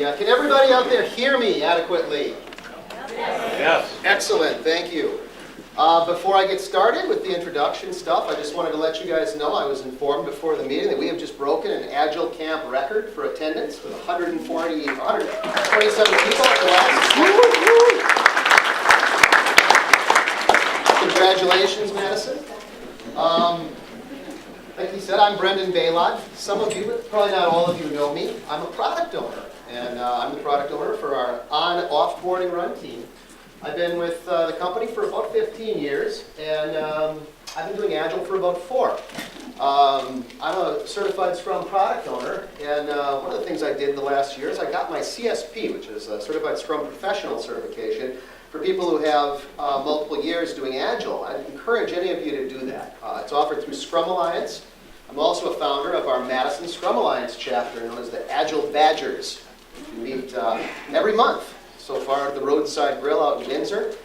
everybody. Can everybody out there hear me adequately? Yes. Excellent, thank you. Before I get started with the introduction stuff, I just wanted to let you guys know I was informed before the meeting that we have just broken an Agile camp record for attendance with 127 people at the last. Congratulations, Madison. Like he said, I'm Brendan Baylod. Some of you, but probably not all of you, know me. I'm a product owner, and I'm the product owner for our on-offboarding run team. I've been with the company for about 15 years, and I've been doing Agile for about 4. I'm a certified Scrum product owner, and one of the things I did the last year is I got my CSP, which is a Certified Scrum Professional certification for people who have multiple years doing Agile. I encourage any of you to do that. It's offered through Scrum Alliance. I'm also a founder of our Madison Scrum Alliance chapter, known as the Agile Badgers. We meet every month so far at the Roadside Grill out in Windsor.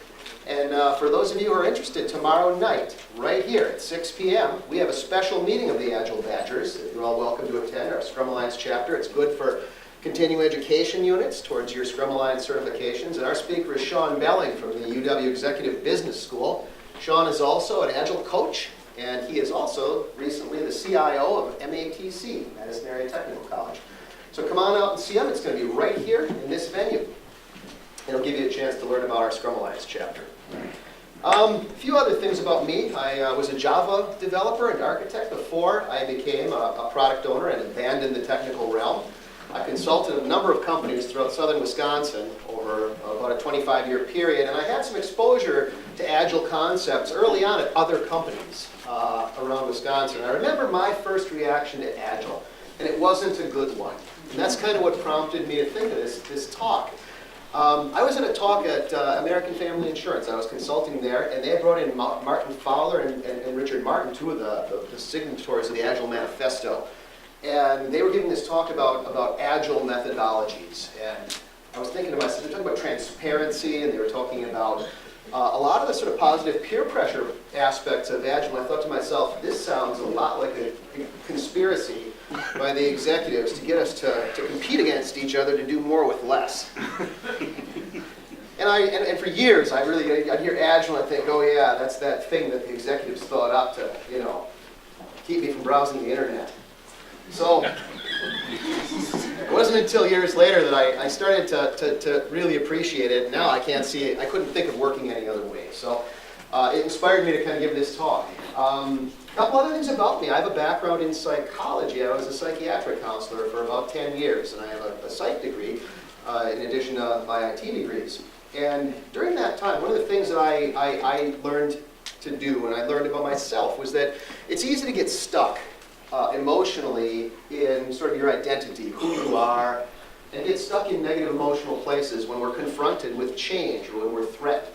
And for those of you who are interested, tomorrow night, right here at 6 p.m., we have a special meeting of the Agile Badgers that you're all welcome to attend, our Scrum Alliance chapter. It's good for continuing education units towards your Scrum Alliance certifications. And our speaker is Sean Belling from the UW Executive Business School. Sean is also an Agile coach, and he is also recently the CIO of MATC, Madison Area Technical College. So come on out and see him. It's going to be right here in this venue. It'll give you a chance to learn about our Scrum Alliance chapter. A few other things about me. I was a Java developer and architect before I became a product owner and abandoned the technical realm. I consulted a number of companies throughout southern Wisconsin over about a 25-year period, and I had some exposure to Agile concepts early on at other companies around Wisconsin. I remember my first reaction to Agile, and it wasn't a good one. And that's kind of what prompted me to think of this talk. I was at a talk at American Family Insurance. I was consulting there, and they had brought in Martin Fowler and Richard Martin, two of the signatories of the Agile Manifesto. And they were giving this talk about Agile methodologies. And I was thinking to myself, they were talking about transparency, and they were talking about a lot of the sort of positive peer pressure aspects of Agile. And I thought to myself, this sounds a lot like a conspiracy by the executives to get us to compete against each other to do more with less. And for years, I'd hear Agile and I'd think, oh yeah, that's that thing that the executives thought up to, keep me from browsing the internet. So it wasn't until years later that I started to really appreciate it. Now I can't see it. I couldn't think of working any other way. So it inspired me to kind of give this talk. A couple other things about me. I have a background in psychology. I was a psychiatric counselor for about 10 years, and I have a psych degree in addition to my IT degrees. And during that time, one of the things that I learned to do, and I learned about myself, was that it's easy to get stuck emotionally in sort of your identity, who you are, and get stuck in negative emotional places when we're confronted with change or when we're threatened.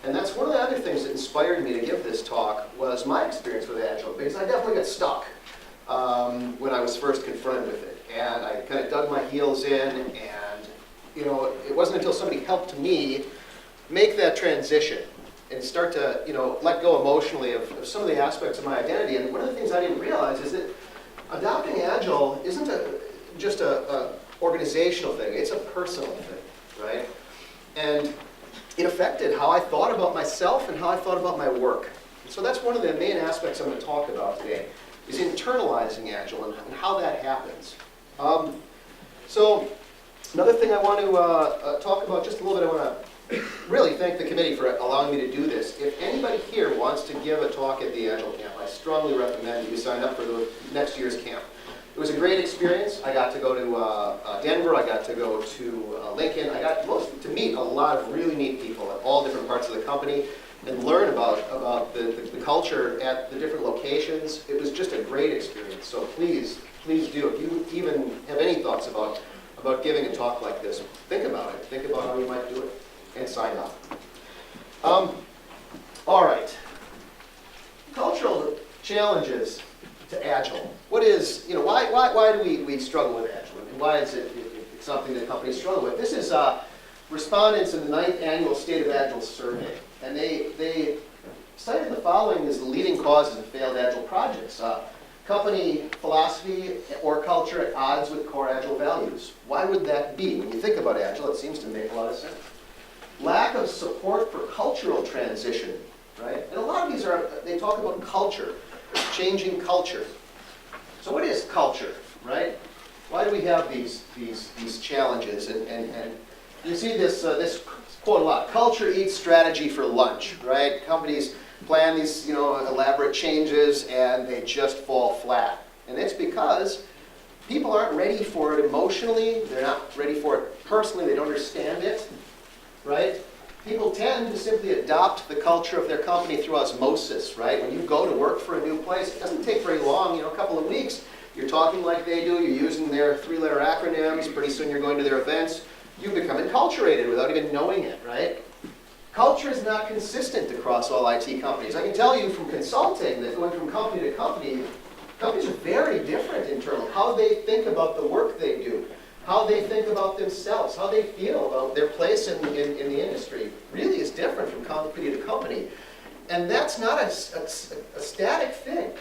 And that's one of the other things that inspired me to give this talk was my experience with Agile, because I definitely got stuck when I was first confronted with it. And I kind of dug my heels in, and it wasn't until somebody helped me make that transition and start to let go emotionally of some of the aspects of my identity. And one of the things I didn't realize is that adopting Agile isn't just a organizational thing, it's a personal thing, right? And it affected how I thought about myself and how I thought about my work. And so that's one of the main aspects I'm going to talk about today, is internalizing Agile and how that happens. So another thing I want to talk about just a little bit, I want to really thank the committee for allowing me to do this. If anybody here wants to give a talk at the Agile camp, I strongly recommend that you sign up for the next year's camp. It was a great experience. I got to go to Denver, I got to go to Lincoln, I got to meet a lot of really neat people at all different parts of the company and learn about the culture at the different locations. It was just a great experience, so please do. If you even have any thoughts about giving a talk like this, think about it. Think about how you might do it and sign up. All right. Cultural challenges to Agile. What is, why do we struggle with Agile? And why is it something that companies struggle with? This is respondents in the 9th Annual State of Agile Survey. And they cited the following as the leading causes of failed Agile projects. company philosophy or culture at odds with core Agile values. Why would that be? When you think about Agile, it seems to make a lot of sense. Lack of support for cultural transition, right? And a lot of these they talk about culture, changing culture. So what is culture, right? Why do we have these challenges? And you see this quote a lot. Culture eats strategy for lunch, right? Companies plan these elaborate changes and they just fall flat. And it's because people aren't ready for it emotionally. They're not ready for it personally. They don't understand it, right? People tend to simply adopt the culture of their company through osmosis, right? When you go to work for a new place, it doesn't take very long, a couple of weeks. You're talking like they do, you're using their 3-letter acronyms, pretty soon you're going to their events. You become enculturated without even knowing it, right? Culture is not consistent across all IT companies. I can tell you from consulting that going from company to company, companies are very different internally. How they think about the work they do, how they think about themselves, how they feel about their place in the industry really is different from company to company. And that's not a static thing.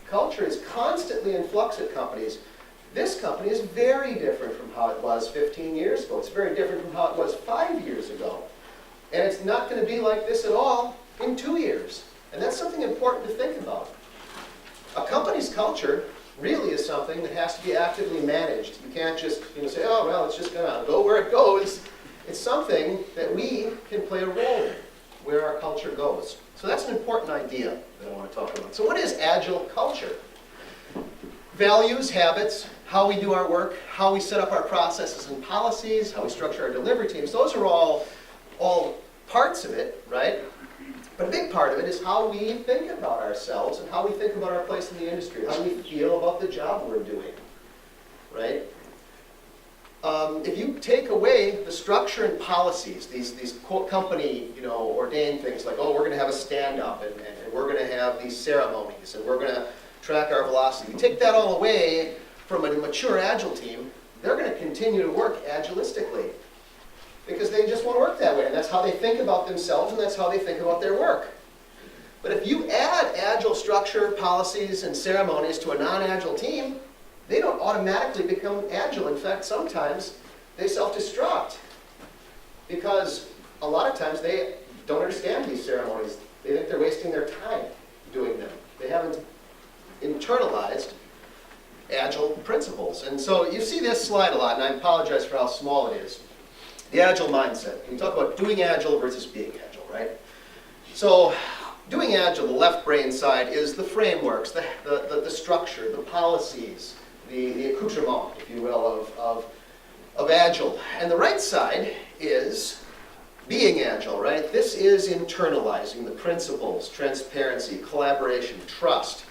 Culture is constantly in flux at companies. This company is very different from how it was 15 years ago. It's very different from how it was 5 years ago. And it's not going to be like this at all in 2 years. And that's something important to think about. A company's culture really is something that has to be actively managed. You can't just say, oh, well, it's just going to go where it goes. It's something that we can play a role in, where our culture goes. So that's an important idea that I want to talk about. So what is Agile culture? Values, habits, how we do our work, how we set up our processes and policies, how we structure our delivery teams. Those are all parts of it, right? But a big part of it is how we think about ourselves and how we think about our place in the industry, how we feel about the job we're doing, right? If you take away the structure and policies, these company ordained things like, oh, we're going to have a stand-up and we're going to have these ceremonies and we're going to track our velocity. You take that all away from a mature Agile team, they're going to continue to work agilistically because they just want to work that way. And that's how they think about themselves and that's how they think about their work. But if you add Agile structure, policies, and ceremonies to a non-Agile team, they don't automatically become Agile. In fact, sometimes they self-destruct because a lot of times they don't understand these ceremonies. They think they're wasting their time doing them. They haven't internalized Agile principles. And so you see this slide a lot, and I apologize for how small it is. The Agile mindset. You talk about doing Agile versus being Agile, right? So doing Agile, the left brain side, is the frameworks, the structure, the policies, the accoutrement, if you will, of Agile. And the right side is being Agile, right? This is internalizing the principles, transparency, collaboration, trust,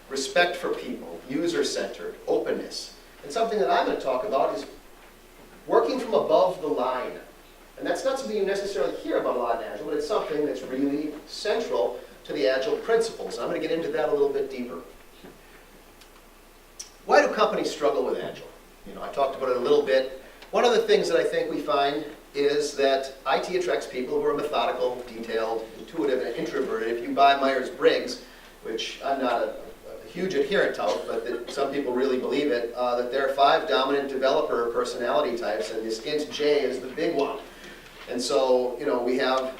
respect for people, user-centered, openness. And something that I'm going to talk about is working from above the line. And that's not something you necessarily hear about a lot in Agile, but it's something that's really central to the Agile principles. And I'm going to get into that a little bit deeper. Why do companies struggle with Agile? I talked about it a little bit. One of the things that I think we find is that IT attracts people who are methodical, detailed, intuitive, and introverted. If you buy Myers-Briggs, which I'm not a huge adherent of, but that some people really believe it, that there are 5 dominant developer personality types, and this int J is the big one. And so, we have,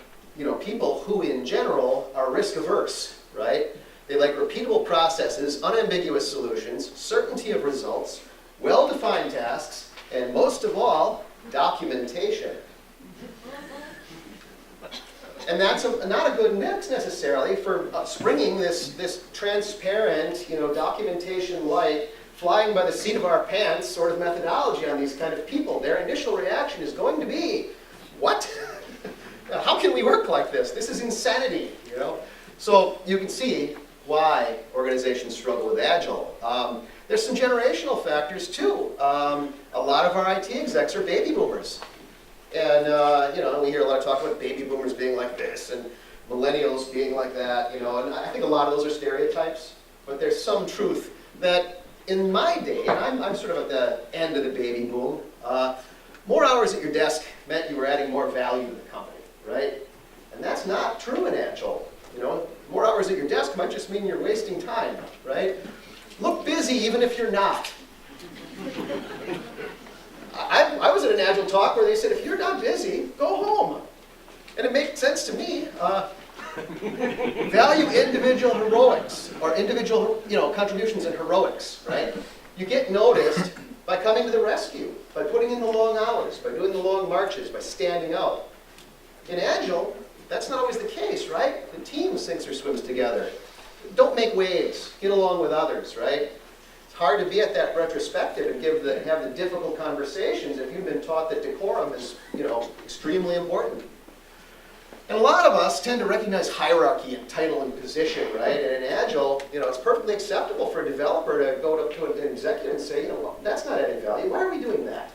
people who in general are risk averse, right? They like repeatable processes, unambiguous solutions, certainty of results, well-defined tasks, and most of all, documentation. And that's not a good mix necessarily for springing this transparent, documentation-like, flying by the seat of our pants sort of methodology on these kind of people. Their initial reaction is going to be, what? How can we work like this? This is insanity, So you can see why organizations struggle with Agile. There's some generational factors too. A lot of our IT execs are baby boomers. And, we hear a lot of talk about baby boomers being like this and millennials being like that, and I think a lot of those are stereotypes, but there's some truth that in my day, and I'm sort of at the end of the baby boom, more hours at your desk meant you were adding more value to the company, right? And that's not true in Agile, More hours at your desk might just mean you're wasting time, right? Look busy even if you're not. I was at an Agile talk where they said, if you're not busy, go home. And it made sense to me. Value individual heroics, or individual contributions and heroics, right? You get noticed by coming to the rescue, by putting in the long hours, by doing the long marches, by standing out. In Agile, that's not always the case, right? The team sinks or swims together. Don't make waves. Get along with others, right? It's hard to be at that retrospective and have the difficult conversations if you've been taught that decorum is, extremely important. And a lot of us tend to recognize hierarchy and title and position, right? And in Agile, it's perfectly acceptable for a developer to go up to an executive and say, well, that's not adding value. Why are we doing that?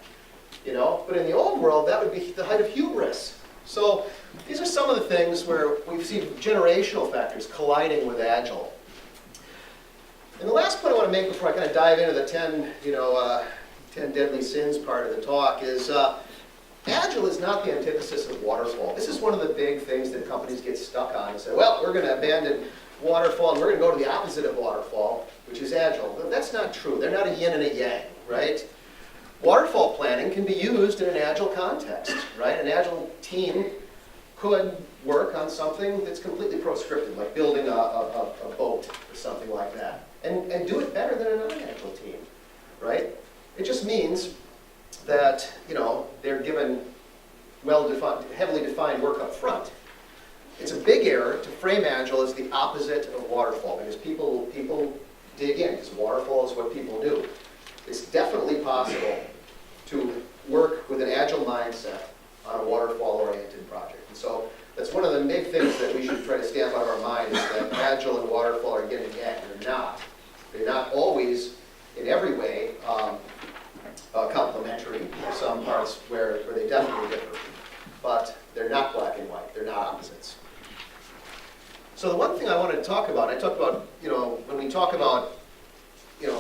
But in the old world, that would be the height of hubris. So these are some of the things where we see generational factors colliding with Agile. And the last point I want to make before I kind of dive into the 10 deadly sins part of the talk is Agile is not the antithesis of waterfall. This is one of the big things that companies get stuck on and say, well, we're going to abandon waterfall and we're going to go to the opposite of waterfall, which is Agile. But that's not true. They're not a yin and a yang, right? Waterfall planning can be used in an Agile context, right? An Agile team could work on something that's completely proscripted, like building a boat or something like that, and do it better than a non-Agile team, right? It just means that they're given well-defined, heavily defined work up front. It's a big error to frame Agile as the opposite of waterfall, because people dig in, because waterfall is what people do. It's definitely possible to work with an Agile mindset on a waterfall-oriented project. And so that's one of the big things that we should try to stamp out of our mind, is that Agile and waterfall are yin and yang. They're not. They're not always, in every way, complementary. There are some parts where they definitely differ. But they're not black and white. They're not opposites. So the one thing I wanted to talk about, I talked about, when we talk about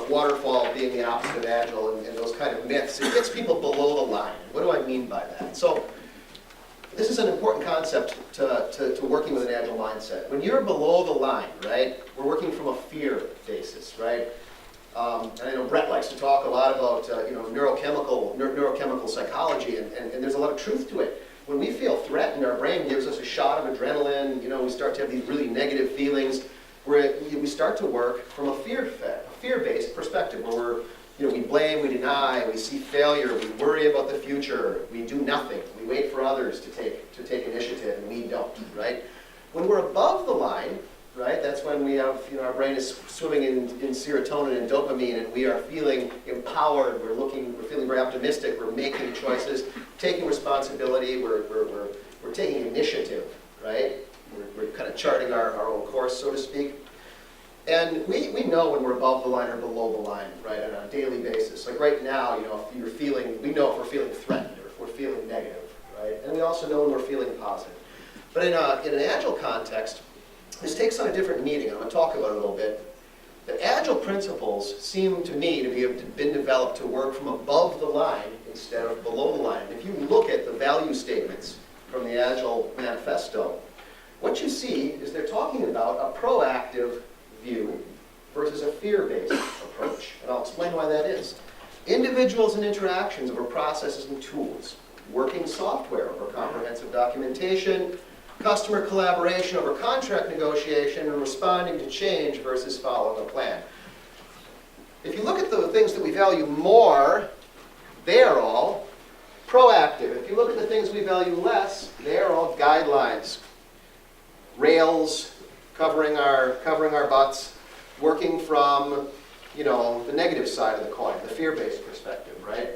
waterfall being the opposite of Agile and those kind of myths, it gets people below the line. What do I mean by that? So this is an important concept to working with an Agile mindset. When you're below the line, right, we're working from a fear basis, right? And I know Brett likes to talk a lot about neurochemical psychology, and there's a lot of truth to it. When we feel threatened, our brain gives us a shot of adrenaline. We start to have these really negative feelings, where we start to work from a fear-based perspective, where we blame, we deny, we see failure, we worry about the future, we do nothing, we wait for others to take initiative, and we don't, right? When we're above the line, right, that's when we have, our brain is swimming in serotonin and dopamine, and we are feeling empowered, we're feeling very optimistic, we're making choices, taking responsibility, we're taking initiative, right? We're kind of charting our own course, so to speak. And we know when we're above the line or below the line, right, on a daily basis. Like right now, we know if we're feeling threatened or if we're feeling negative, right? And we also know when we're feeling positive. But in an Agile context, this takes on a different meaning, and I'm going to talk about it a little bit. The Agile principles seem to me to have been developed to work from above the line instead of below the line. If you look at the value statements from the Agile manifesto, what you see is they're talking about a proactive view versus a fear-based approach. And I'll explain why that is. Individuals and interactions over processes and tools. Working software over comprehensive documentation. Customer collaboration over contract negotiation, and responding to change versus following a plan. If you look at the things that we value more, they are all proactive. If you look at the things we value less, they are all guidelines. Rails covering our butts, working from the negative side of the coin, the fear-based perspective, right?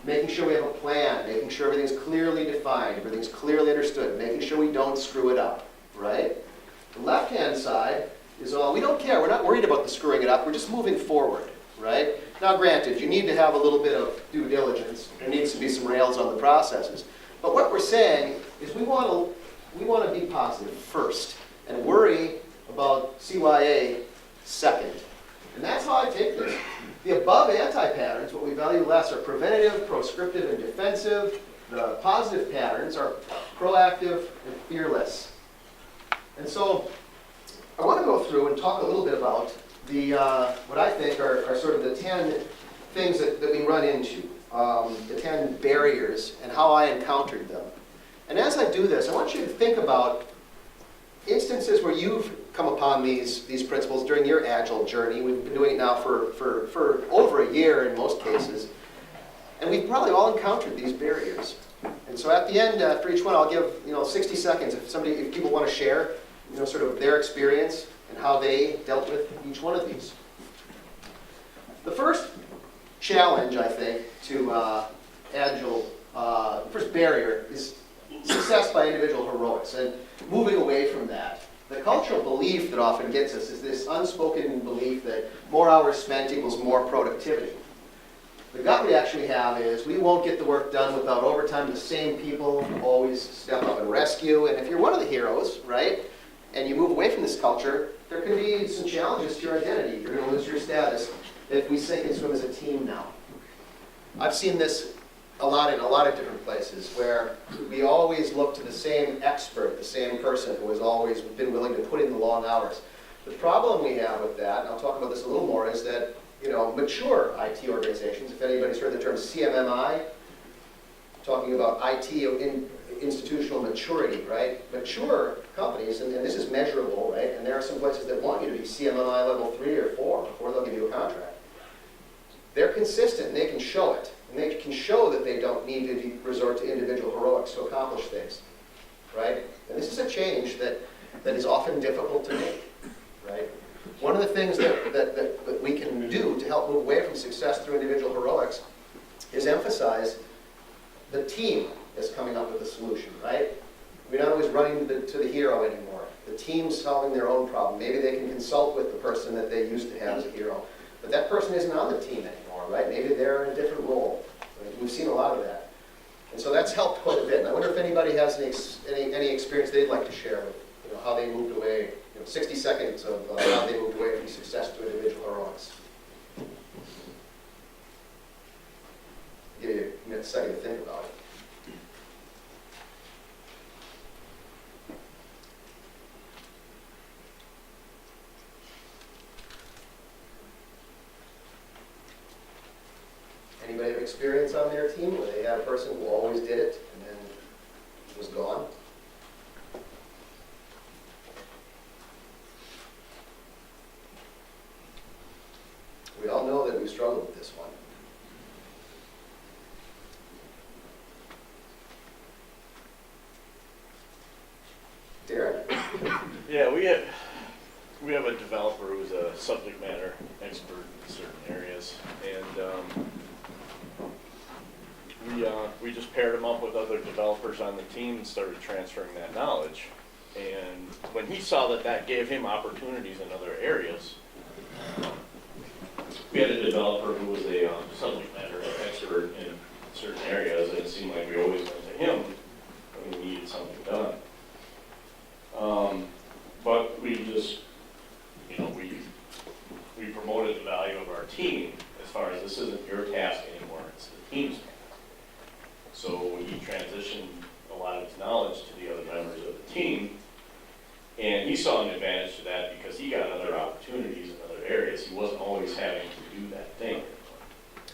Making sure we have a plan, making sure everything's clearly defined, everything's clearly understood, making sure we don't screw it up, right? The left-hand side is all, we don't care, we're not worried about the screwing it up, we're just moving forward, right? Now granted, you need to have a little bit of due diligence, there needs to be some rails on the processes, but what we're saying is we want to be positive first, and worry about CYA second. And that's how I take this. The above anti-patterns, what we value less, are preventative, proscriptive, and defensive. The positive patterns are proactive and fearless. And so I want to go through and talk a little bit about what I think are sort of the 10 things that we run into, the 10 barriers and how I encountered them. And as I do this, I want you to think about instances where you've come upon these principles during your Agile journey. We've been doing it now for over a year in most cases. And we've probably all encountered these barriers. And so at the end, for each one, I'll give 60 seconds if people want to share sort of their experience and how they dealt with each one of these. The first challenge, I think, to Agile, first barrier is success by individual heroics and moving away from that. The cultural belief that often gets us is this unspoken belief that more hours spent equals more productivity. The gut reaction we have is we won't get the work done without overtime. The same people always step up and rescue. And if you're one of the heroes, right, and you move away from this culture, there can be some challenges to your identity. You're going to lose your status if we sink and swim as a team now. I've seen this a lot in a lot of different places where we always look to the same expert, the same person who has always been willing to put in the long hours. The problem we have with that, and I'll talk about this a little more, is that mature IT organizations, if anybody's heard the term CMMI, talking about IT in institutional maturity, right? Mature companies, and this is measurable, right? And there are some places that want you to be CMMI level 3 or 4 before they'll give you a contract. They're consistent and they can show it. And they can show that they don't need to resort to individual heroics to accomplish things, right? And this is a change that is often difficult to make, right? One of the things that we can do to help move away from success through individual heroics is emphasize the team is coming up with a solution, right? We're not always running to the hero anymore. The team's solving their own problem. Maybe they can consult with the person that they used to have as a hero. But that person isn't on the team anymore, right? Maybe they're in a different role. Right? We've seen a lot of that. And so that's helped quite a bit. And I wonder if anybody has any experience they'd like to share with how they moved away, 60 seconds of how they moved away from success to individual heroics. Give you a second to think about it. Anybody have experience on their team where they had a person who always did it and then was gone? We all know that we struggled with this one. Darren? Yeah, we have a developer who's a subject matter expert in certain areas, and we just paired him up with other developers on the team and started transferring that knowledge. And when he saw that gave him opportunities in other areas, we had a developer who was a subject matter expert in certain areas, and it seemed like we always went to him when we needed something done. But we just, we promoted the value of our team as far as this isn't your task anymore, it's the team's task. So he transitioned a lot of his knowledge to the other members of the team, and he saw an advantage to that because he got other opportunities in other areas. He wasn't always having to do that thing.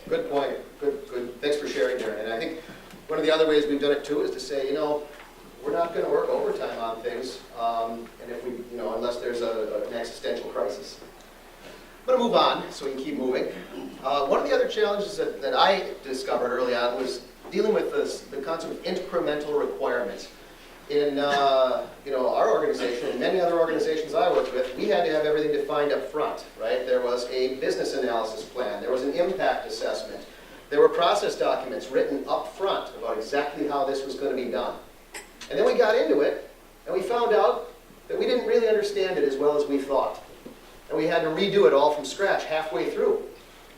Good point. Good. Thanks for sharing, Darren. And I think one of the other ways we've done it too is to say, we're not going to work overtime on things, and if we, unless there's an existential crisis. I'm going to move on so we can keep moving. One of the other challenges that I discovered early on was dealing with the concept of incremental requirements. In our organization and many other organizations I worked with, we had to have everything defined up front, right? There was a business analysis plan. There was an impact assessment. There were process documents written up front about exactly how this was going to be done. And then we got into it, and we found out that we didn't really understand it as well as we thought. And we had to redo it all from scratch halfway through.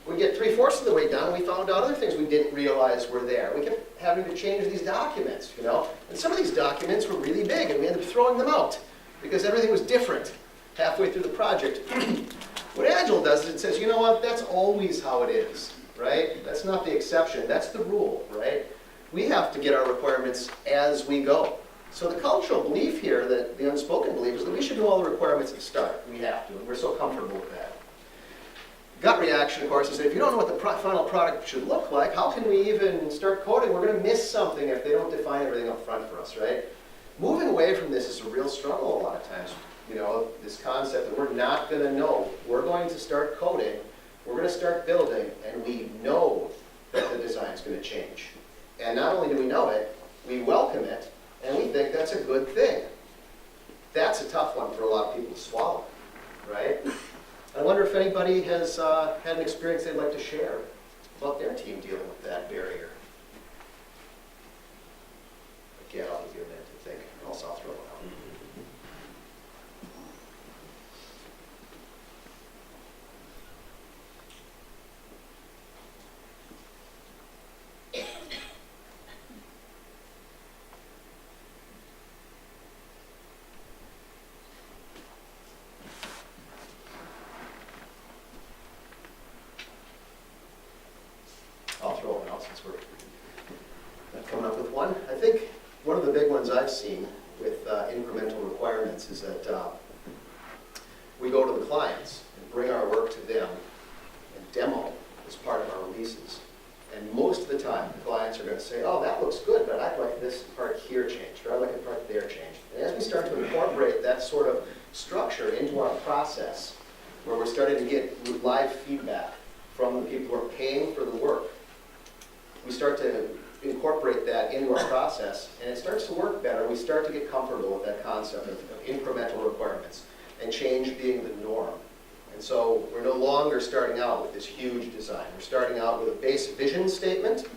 We get 3/4 of the way done, and we found out other things we didn't realize were there. We kept having to change these documents, And some of these documents were really big, and we ended up throwing them out because everything was different halfway through the project. What Agile does is it says, you know what, that's always how it is, right? That's not the exception, that's the rule, right? We have to get our requirements as we go. So the cultural belief here, that the unspoken belief, is that we should know all the requirements at the start. We have to, and we're so comfortable with that. gut reaction, of course, is that if you don't know what the final product should look like, how can we even start coding? We're going to miss something if they don't define everything up front for us, right? Moving away from this is a real struggle a lot of times. You know, this concept that we're not going to know. We're going to start coding, we're going to start building, and we know that the design's going to change. And not only do we know it, we welcome it, and we think that's a good thing. That's a tough one for a lot of people to swallow, right? I wonder if anybody has had an experience they'd like to share about their team dealing with that barrier. Again, I'll give you a minute to think, and also I'll throw it out. I'll throw it out since we're not coming up with one. I think one of the big ones I've seen with incremental requirements is that we go to the clients and bring our work to them and demo as part of our releases. And most of the time, the clients are going to say, oh, that looks good, but I'd like this part here changed, or I'd like a part there changed. And as we start to incorporate that sort of structure into our process, where we're starting to get live feedback from the people who are paying for the work, we start to incorporate that into our process, and it starts to work better. We start to get comfortable with that concept of incremental requirements and change being the norm. And so we're no longer starting out with this huge design. We're starting out with a base vision statement.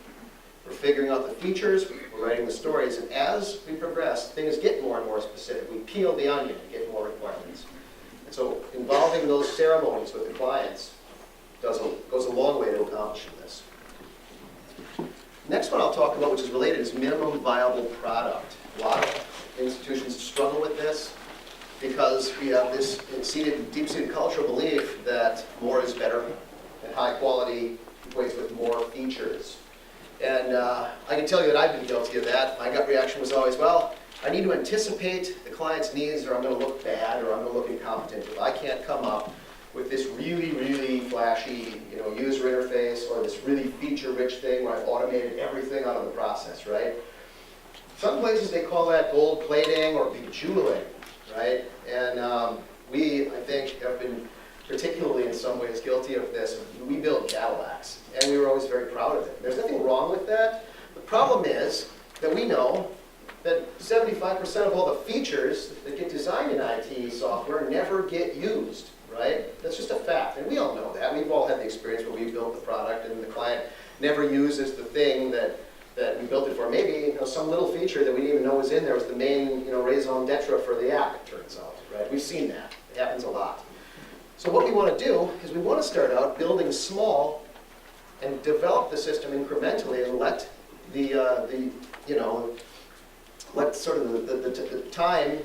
We're figuring out the features. We're writing the stories. And as we progress, things get more and more specific. We peel the onion and get more requirements. And so involving those ceremonies with the clients goes a long way to accomplishing this. Next one I'll talk about, which is related, is minimum viable product. A lot of institutions struggle with this because we have this deep-seated cultural belief that more is better and high quality equates with more features. And I can tell you that I've been guilty of that. My gut reaction was always, well, I need to anticipate the client's needs or I'm going to look bad or I'm going to look incompetent. If I can't come up with this really, really flashy, user interface or this really feature-rich thing where I've automated everything out of the process, right? Some places they call that gold plating or bejeweling, right? And we, I think, have been particularly in some ways guilty of this. We built Cadillacs, and we were always very proud of it. There's nothing wrong with that. The problem is that we know that 75% of all the features that get designed in IT software never get used. Right? That's just a fact, and we all know that. We've all had the experience where we built the product and the client never uses the thing that we built it for. Maybe some little feature that we didn't even know was in there was the main raison d'etre for the app, it turns out. Right? We've seen that. It happens a lot. So what we want to do is we want to start out building small and develop the system incrementally and let let sort of the time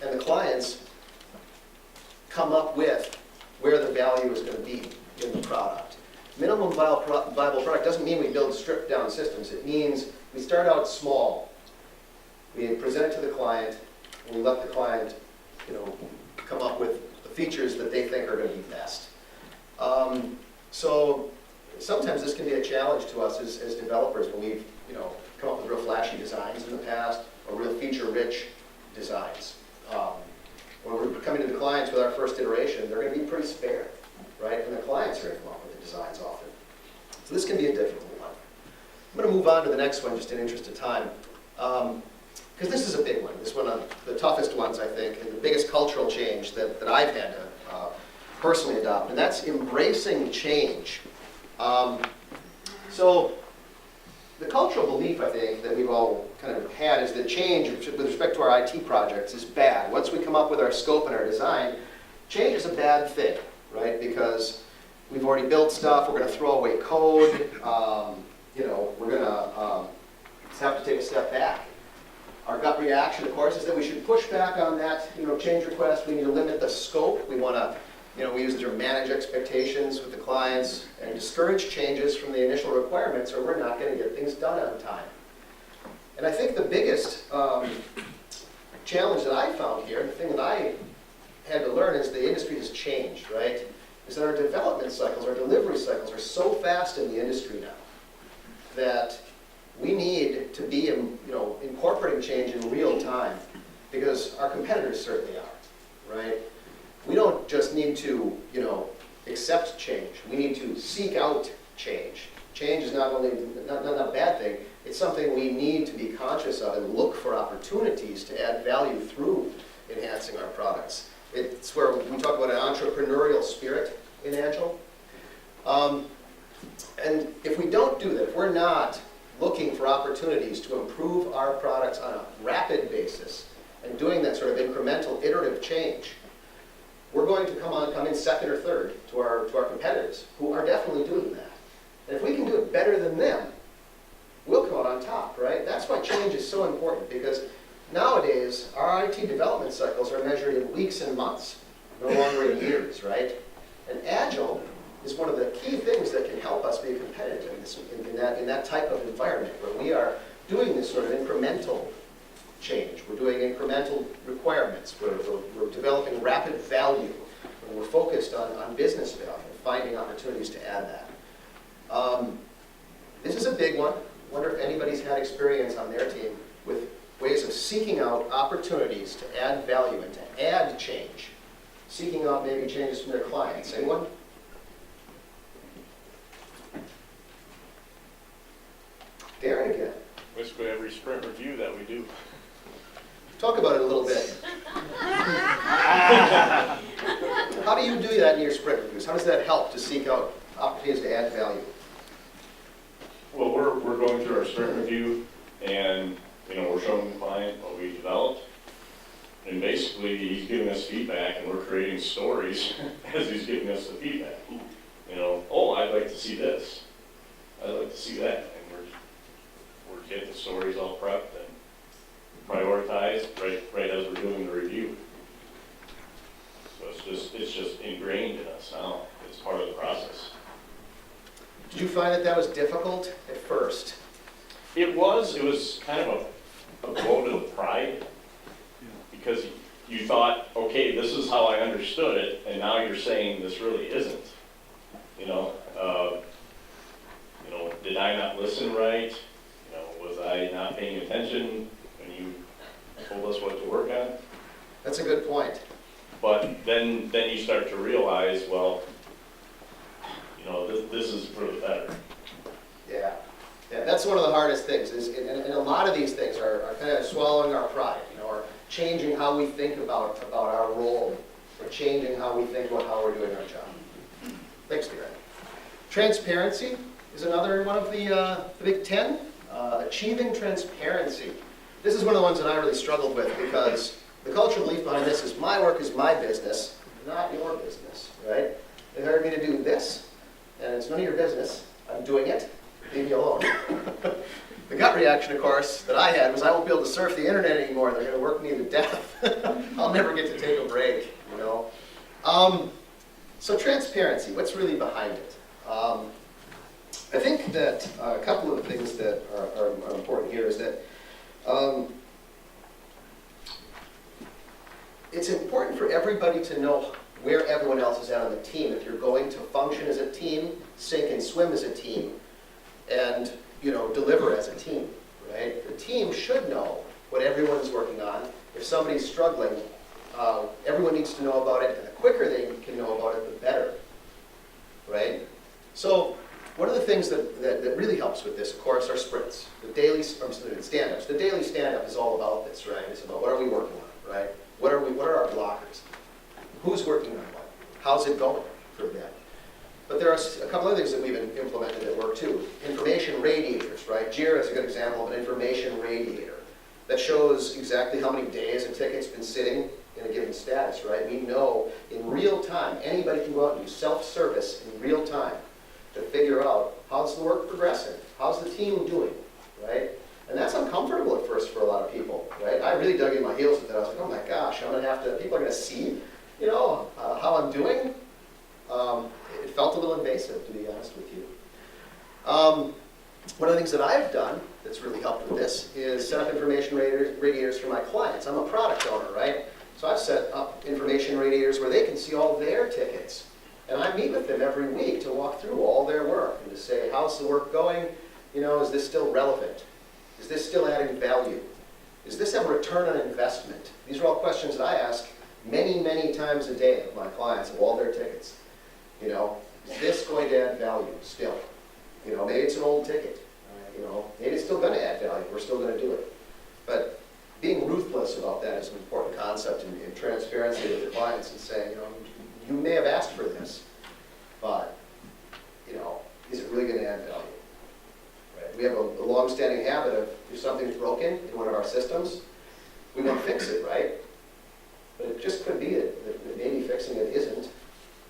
and the clients come up with where the value is going to be in the product. Minimum viable product doesn't mean we build stripped down systems. It means we start out small. We present it to the client, and we let the client come up with the features that they think are going to be best. So sometimes this can be a challenge to us as developers when we've come up with real flashy designs in the past or real feature-rich designs. When we're coming to the clients with our first iteration, they're going to be pretty spare, right? And the clients are going to come up with the designs often. So this can be a difficult one. I'm going to move on to the next one just in interest of time. Because this is a big one. This one, the toughest ones, I think, and the biggest cultural change that I've had to personally adopt, and that's embracing change. So the cultural belief, I think, that we've all kind of had is that change, with respect to our IT projects, is bad. Once we come up with our scope and our design, change is a bad thing, right? Because we've already built stuff, we're going to throw away code, we're going to have to take a step back. Our gut reaction, of course, is that we should push back on that, change request. We need to limit the scope. We want to, we use the term manage expectations with the clients and discourage changes from the initial requirements, or we're not going to get things done on time. And I think the biggest challenge that I found here, the thing that I had to learn, is the industry has changed, right? is that our development cycles, our delivery cycles are so fast in the industry now that we need to be incorporating change in real time, because our competitors certainly are, right? We don't just need to, accept change. We need to seek out change. Change is not only not a bad thing, it's something we need to be conscious of and look for opportunities to add value through enhancing our products. It's where we talk about an entrepreneurial spirit in Agile. And if we don't do that, if we're not looking for opportunities to improve our products on a rapid basis and doing that sort of incremental, iterative change, we're going to come in second or third to our competitors, who are definitely doing that. And if we can do it better than them, we'll come out on top, right? That's why change is so important, because nowadays our IT development cycles are measured in weeks and months, no longer in years, right? And Agile is one of the key things that can help us be competitive in that type of environment where we are doing this sort of incremental change. We're doing incremental requirements. We're developing rapid value. And we're focused on business value and finding opportunities to add that. This is a big one. I wonder if anybody's had experience on their team with ways of seeking out opportunities to add value and to add change. Seeking out maybe changes from their clients. Anyone? Darren again. Basically every sprint review that we do. Talk about it a little bit. How do you do that in your sprint reviews? How does that help to seek out opportunities to add value? Well, we're going through our sprint review, and we're showing the client what we developed, and basically he's giving us feedback, and we're creating stories as he's giving us the feedback. Oh, I'd like to see this. I'd like to see that, and we're getting the stories all prepped and prioritized right as we're doing the review. So it's just ingrained in us now. It's part of the process. Did you find that was difficult at first? It was kind of a blow to the pride, because you thought, okay, this is how I understood it, and now you're saying this really isn't. Did I not listen right? Was I not paying attention when you told us what to work on? That's a good point. But then you start to realize, well, this is for the better. Yeah, that's one of the hardest things, and a lot of these things are kind of swallowing our pride, or changing how we think about our role, or changing how we think about how we're doing our job. Thanks, Darren. Transparency is another one of the Big 10. Achieving transparency. This is one of the ones that I really struggled with, because the cultural belief behind this is my work is my business, not your business, right? They hired me to do this, and it's none of your business. I'm doing it. Leave me alone. The gut reaction, of course, that I had was I won't be able to surf the internet anymore. They're going to work me to death. I'll never get to take a break, So transparency, what's really behind it? I think that a couple of things that are important here is that it's important for everybody to know where everyone else is at on the team. If you're going to function as a team, sink and swim as a team, and deliver as a team, right? The team should know what everyone is working on. If somebody's struggling, everyone needs to know about it, and the quicker they can know about it, the better, right? So one of the things that really helps with this, of course, are sprints. The daily stand-ups. The daily stand-up is all about this, right? It's about what are we working on, right? What are our blockers? Who's working on what? How's it going for them? But there are a couple other things that we've implemented at work too. Information radiators, right? Jira is a good example of an information radiator that shows exactly how many days a ticket's been sitting in a given status, right? We know in real time, anybody can go out and do self-service in real time to figure out how's the work progressing, how's the team doing, right? And that's uncomfortable at first for a lot of people, right? I really dug in my heels with that. I was like, oh my gosh, people are gonna see, how I'm doing. It felt a little invasive, to be honest with you. One of the things that I've done that's really helped with this is set up information radiators for my clients. I'm a product owner, right? So I've set up information radiators where they can see all their tickets And I meet with them every week to walk through all their work and to say, how's the work going? You know, is this still relevant? Is this still adding value? Is this a return on investment? These are all questions that I ask many, many times a day of my clients, of all their tickets. You know, is this going to add value still? You know, maybe it's an old ticket. You know, maybe it's still going to add value. We're still going to do it. But being ruthless about that is an important concept in transparency with the clients and saying, you know, you may have asked for this, but, you know, is it really going to add value? Right? We have a long-standing habit of if something's broken in one of our systems, we want to fix it, right? But it just could be that maybe fixing it isn't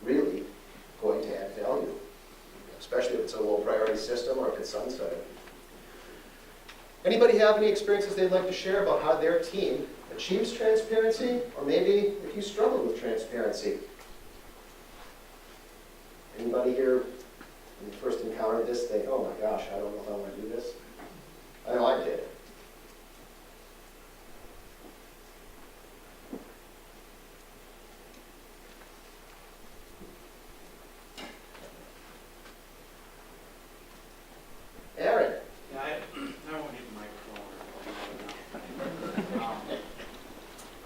really going to add value, especially if it's a low-priority system or if it's sunsetted. Anybody have any experiences they'd like to share about how their team achieves transparency, or maybe if you struggle with transparency? Anybody here, when you first encountered this, think, oh my gosh, I don't know if I want to do this? I know I did. Aaron. Yeah, I won't need the microphone.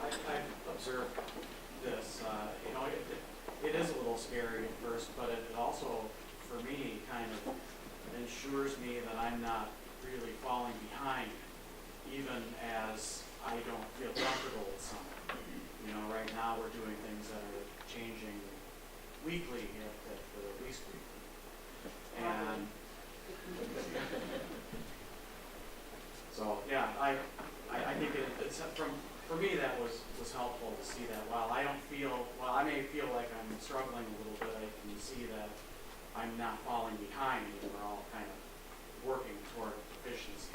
I've observed this, you know, it is a little scary at first, but it also, for me, kind of ensures me that I'm not really falling behind, even as I don't feel comfortable with something. You know, right now we're doing things that are changing weekly, at least weekly. And so, yeah, I think it's for me that was helpful to see that while I may feel like I'm struggling a little bit, I can see that I'm not falling behind and we're all kind of working toward efficiency.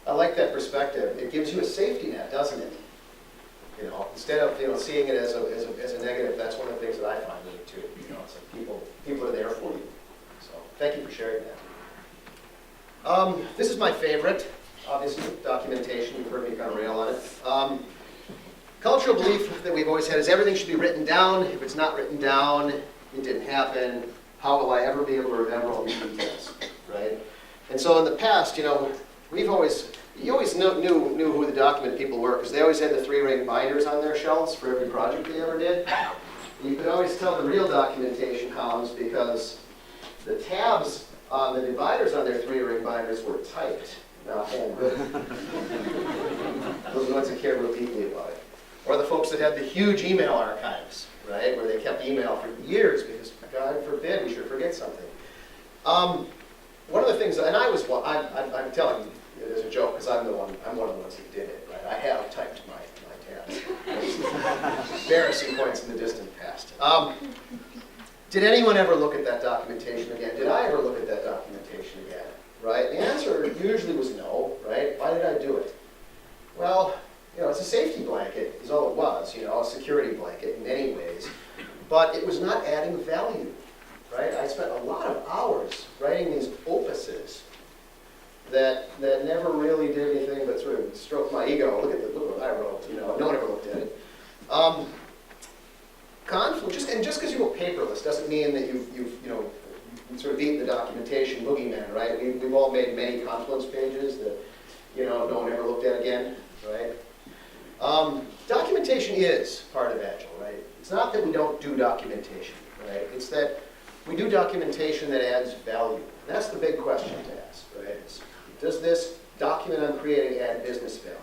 I like that perspective. It gives you a safety net, doesn't it? You know, instead of seeing it as a negative, that's one of the things that I find really too. You know, it's like people are there for you. So thank you for sharing that. This is my favorite, obviously, documentation. You've heard me kind of rail on it. Cultural belief that we've always had is everything should be written down. If it's not written down, it didn't happen. How will I ever be able to remember all these details, right? And so in the past, you know, you always knew who the document people were because they always had the 3-ring binders on their shelves for every project they ever did. You could always tell the real documentation columns because the tabs on the dividers on their 3-ring binders were typed, not handwritten. Those are the ones that cared real deeply about it. Or the folks that had the huge email archives, right, where they kept email for years because, God forbid, we should forget something. One of the things, and I'm telling you, it as a joke because I'm one of the ones who did it, right? I have typed my tabs. Embarrassing points in the distant past. Did anyone ever look at that documentation again? Did I ever look at that documentation again? Right? The answer usually was no, right? Why did I do it? Well, you know, it's a safety blanket is all it was, you know, a security blanket in many ways. But it was not adding value, right? I spent a lot of hours writing these opuses that never really did anything but sort of stroke my ego. Look what I wrote, you know, no one ever looked at it. Conflict, just because you go paperless doesn't mean that you've sort of beaten the documentation boogeyman, right? We've all made many Confluence pages that, you know, no one ever looked at again, right? Documentation is part of Agile, right? It's not that we don't do documentation, right? It's that we do documentation that adds value. And that's the big question to ask, right? Does this document I'm creating add business value?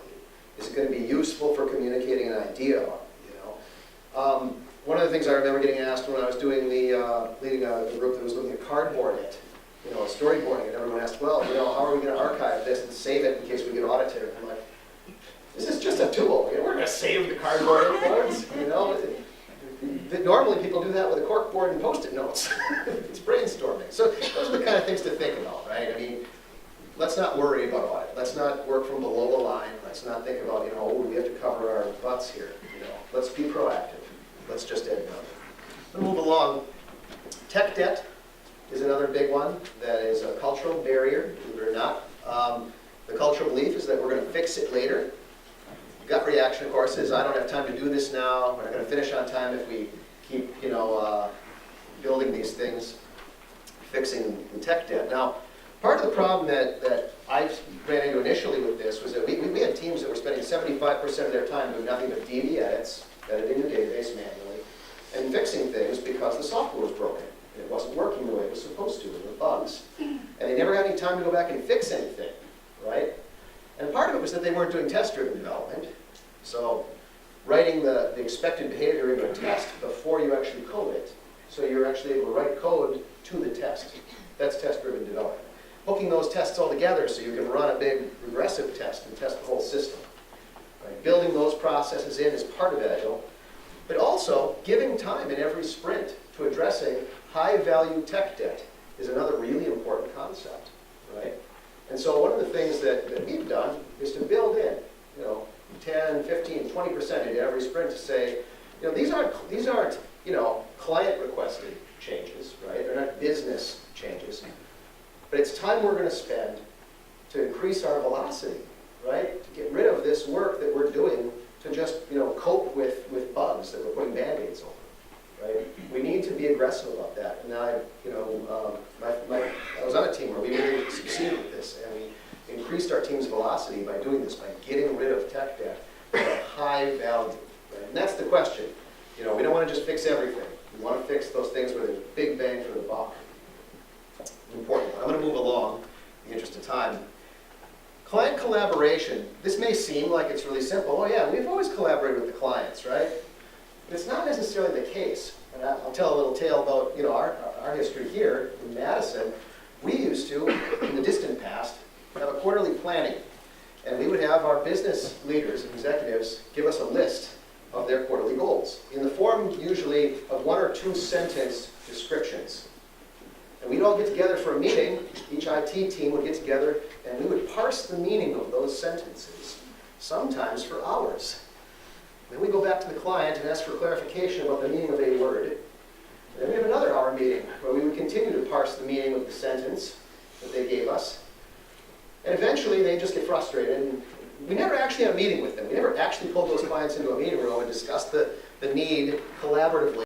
Is it going to be useful for communicating an idea, you know? One of the things I remember getting asked when I was doing leading a group that was looking at cardboard storyboarding, and everyone asked, well, you know, how are we going to archive this and save it in case we get audited? And I'm like, this is just a tool. You know, we're going to save the cardboard boards, you know. Normally people do that with a corkboard and Post-it notes. It's brainstorming. So those are the kind of things to think about, right? I mean, let's not worry about audit. Let's not work from below the line. Let's not think about, you know, oh, we have to cover our butts here. You know, let's be proactive. Let's just add value. We'll move along. Tech debt is another big one that is a cultural barrier, believe it or not. The cultural belief is that we're going to fix it later. Gut reaction, of course, is I don't have time to do this now. We're not going to finish on time if we keep, building these things, fixing the tech debt. Now, part of the problem that I ran into initially with this was that we had teams that were spending 75% of their time doing nothing but DB edits, editing the database manually, and fixing things because the software was broken. It wasn't working the way it was supposed to, there were bugs. And they never got any time to go back and fix anything, right? And part of it was that they weren't doing test-driven development. So writing the expected behavior into a test before you actually code it, so you're actually able to write code to the test. That's test-driven development. Hooking those tests all together so you can run a big regressive test and test the whole system. Right? Building those processes in is part of Agile, but also giving time in every sprint to addressing high-value tech debt is another really important concept, right? And so one of the things that we've done is to build in, 10, 15, 20% into every sprint to say, these aren't client requested changes, right? They're not business changes. But it's time we're going to spend to increase our velocity, right? To get rid of this work that we're doing to just, cope with bugs that we're putting Band-Aids over, right? We need to be aggressive about that. And I was on a team where we really succeeded with this, and we increased our team's velocity by doing this, by getting rid of tech debt at a high value. Right? And that's the question. We don't want to just fix everything. We want to fix those things where there's big bang for the buck. Important. I'm going to move along in the interest of time. Client collaboration. This may seem like it's really simple. Oh yeah, we've always collaborated with the clients, right? But it's not necessarily the case. And I'll tell a little tale about our history here in Madison. We used to, in the distant past, have a quarterly planning. And we would have our business leaders and executives give us a list of their quarterly goals in the form usually of 1 or 2 sentence descriptions. And we'd all get together for a meeting. Each IT team would get together, and we would parse the meaning of those sentences, sometimes for hours. Then we go back to the client and ask for clarification about the meaning of a word. And then we have another hour meeting where we would continue to parse the meaning of the sentence that they gave us. And eventually, they just get frustrated. And we never actually had a meeting with them. We never actually pulled those clients into a meeting room and discussed the need collaboratively.